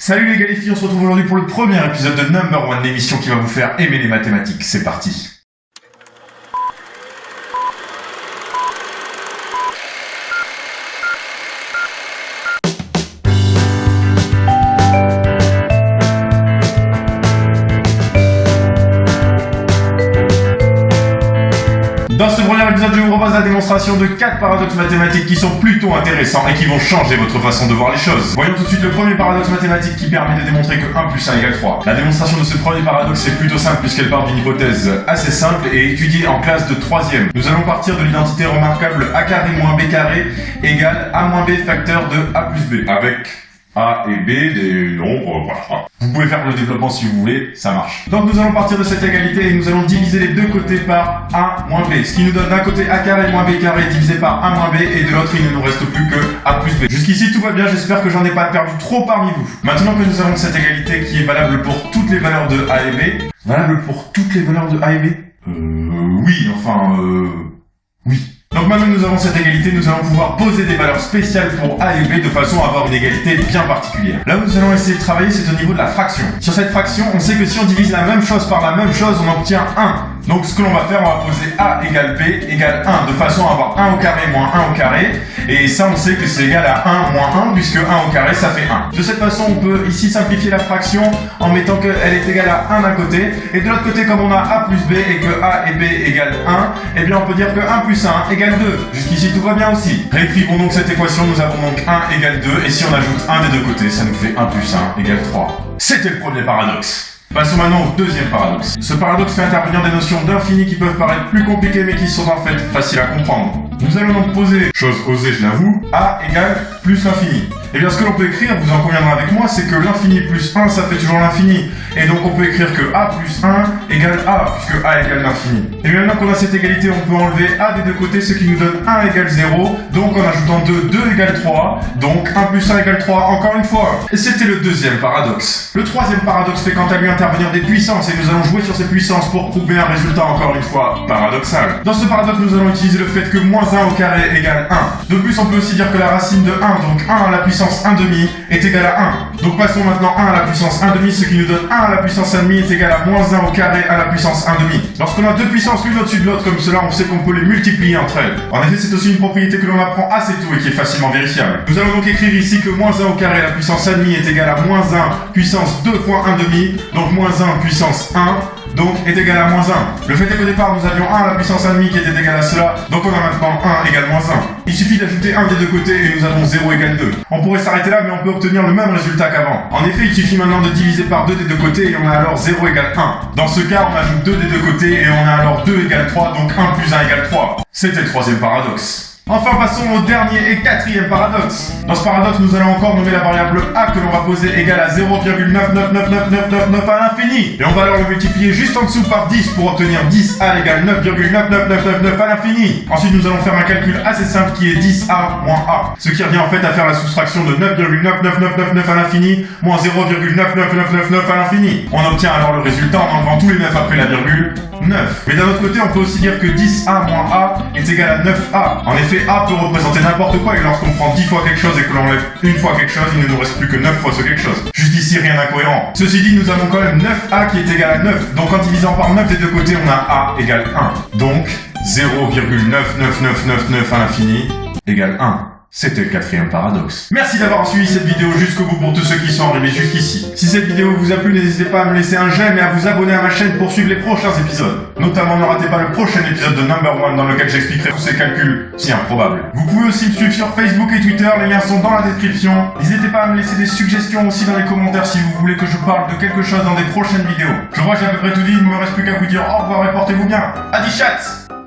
Salut les gars les filles, on se retrouve aujourd'hui pour le premier épisode de Number One, l'émission qui va vous faire aimer les mathématiques. C'est parti. Dans ce premier épisode, je vous propose la démonstration de 4 paradoxes mathématiques qui sont plutôt intéressants et qui vont changer votre façon de voir les choses. Voyons tout de suite le premier paradoxe mathématique qui permet de démontrer que 1 plus 1 égale 3. La démonstration de ce premier paradoxe est plutôt simple puisqu'elle part d'une hypothèse assez simple et étudiée en classe de 3e. Nous allons partir de l'identité remarquable a carré moins b carré égale a moins b facteur de a plus b avec A et B, des nombres, voilà. Vous pouvez faire le développement si vous voulez, ça marche. Donc nous allons partir de cette égalité et nous allons diviser les deux côtés par A moins B. Ce qui nous donne d'un côté A carré moins B carré divisé par A moins B et de l'autre il ne nous reste plus que A plus B. Jusqu'ici tout va bien, j'espère que j'en ai pas perdu trop parmi vous. Maintenant que nous avons cette égalité qui est valable pour toutes les valeurs de A et B. Valable pour toutes les valeurs de A et B oui. Donc maintenant que nous avons cette égalité, nous allons pouvoir poser des valeurs spéciales pour A et B de façon à avoir une égalité bien particulière. Là où nous allons essayer de travailler, c'est au niveau de la fraction. Sur cette fraction, on sait que si on divise la même chose par la même chose, on obtient 1. Donc ce que l'on va faire, on va poser A égale B égale 1, de façon à avoir 1 au carré moins 1 au carré. Et ça, on sait que c'est égal à 1 moins 1, puisque 1 au carré, ça fait 1. De cette façon, on peut ici simplifier la fraction en mettant qu'elle est égale à 1 d'un côté. Et de l'autre côté, comme on a A plus B et que A et B égale 1, eh bien on peut dire que 1 plus 1 égale 2. Jusqu'ici, tout va bien aussi. Réécrivons donc cette équation, nous avons donc 1 égale 2. Et si on ajoute 1 des deux côtés, ça nous fait 1 plus 1 égale 3. C'était le premier paradoxe. Passons maintenant au deuxième paradoxe. Ce paradoxe fait intervenir des notions d'infini qui peuvent paraître plus compliquées mais qui sont en fait faciles à comprendre. Nous allons donc poser, chose osée je l'avoue, A égale plus l'infini. Et bien ce que l'on peut écrire, vous en conviendrez avec moi, c'est que l'infini plus 1 ça fait toujours l'infini. Et donc on peut écrire que A plus 1 égale A, puisque A égale l'infini. Et maintenant qu'on a cette égalité, on peut enlever A des deux côtés, ce qui nous donne 1 égale 0. Donc en ajoutant 2, 2 égale 3. Donc 1 plus 1 égale 3 encore une fois. Et c'était le deuxième paradoxe. Le troisième paradoxe fait quant à lui intervenir des puissances et nous allons jouer sur ces puissances pour prouver un résultat encore une fois paradoxal. Dans ce paradoxe, nous allons utiliser le fait que moins 1 au carré égale 1. De plus, on peut aussi dire que la racine de 1, donc 1 à la puissance 1 demi, est égale à 1. Donc passons maintenant 1 à la puissance 1 demi, ce qui nous donne 1 à la puissance 1 demi est égal à moins 1 au carré à la puissance 1 demi. Lorsqu'on a deux puissances l'une au-dessus de l'autre comme cela, on sait qu'on peut les multiplier entre elles. En effet, c'est aussi une propriété que l'on apprend assez tôt et qui est facilement vérifiable. Nous allons donc écrire ici que moins 1 au carré à la puissance 1 demi est égal à moins 1 puissance 2 fois 1 demi, donc moins 1 puissance 1, donc est égal à moins 1. Le fait est qu'au départ, nous avions 1 à la puissance 1 demi qui était égal à cela, donc on a maintenant 1 égale moins 1. Il suffit d'ajouter 1 des deux côtés et nous avons 0 égale 2. On pourrait s'arrêter là, mais on peut obtenir le même résultat qu'avant. En effet, il suffit maintenant de diviser par 2 des deux côtés et on a alors 0 égale 1. Dans ce cas, on ajoute 2 des deux côtés et on a alors 2 égale 3, donc 1 plus 1 égale 3. C'était le troisième paradoxe. Enfin, passons au dernier et quatrième paradoxe. Dans ce paradoxe, nous allons encore nommer la variable a que l'on va poser égale à 0,999999 à l'infini. Et on va alors le multiplier juste en dessous par 10 pour obtenir 10a égale 9,99999 à l'infini. Ensuite, nous allons faire un calcul assez simple qui est 10a moins a. Ce qui revient en fait à faire la soustraction de 9,99999 à l'infini moins 0,99999 à l'infini. On obtient alors le résultat en enlevant tous les 9 après la virgule, 9. Mais d'un autre côté, on peut aussi dire que 10a moins a est égal à 9a. En effet, a peut représenter n'importe quoi et lorsqu'on prend 10 fois quelque chose et que l'on enlève une fois quelque chose, il ne nous reste plus que 9 fois ce quelque chose. Jusqu'ici, rien d'incohérent. Ceci dit, nous avons quand même 9a qui est égal à 9. Donc en divisant par 9 des deux côtés, on a a égale 1. Donc 0,99999 à l'infini égale 1. C'était le quatrième paradoxe. Merci d'avoir suivi cette vidéo jusqu'au bout pour tous ceux qui sont arrivés jusqu'ici. Si cette vidéo vous a plu, n'hésitez pas à me laisser un j'aime et à vous abonner à ma chaîne pour suivre les prochains épisodes. Notamment, ne ratez pas le prochain épisode de Number One dans lequel j'expliquerai tous ces calculs si improbables. Vous pouvez aussi me suivre sur Facebook et Twitter, les liens sont dans la description. N'hésitez pas à me laisser des suggestions aussi dans les commentaires si vous voulez que je parle de quelque chose dans des prochaines vidéos. Je crois que j'ai à peu près tout dit, il ne me reste plus qu'à vous dire au revoir et portez-vous bien. Adi chat!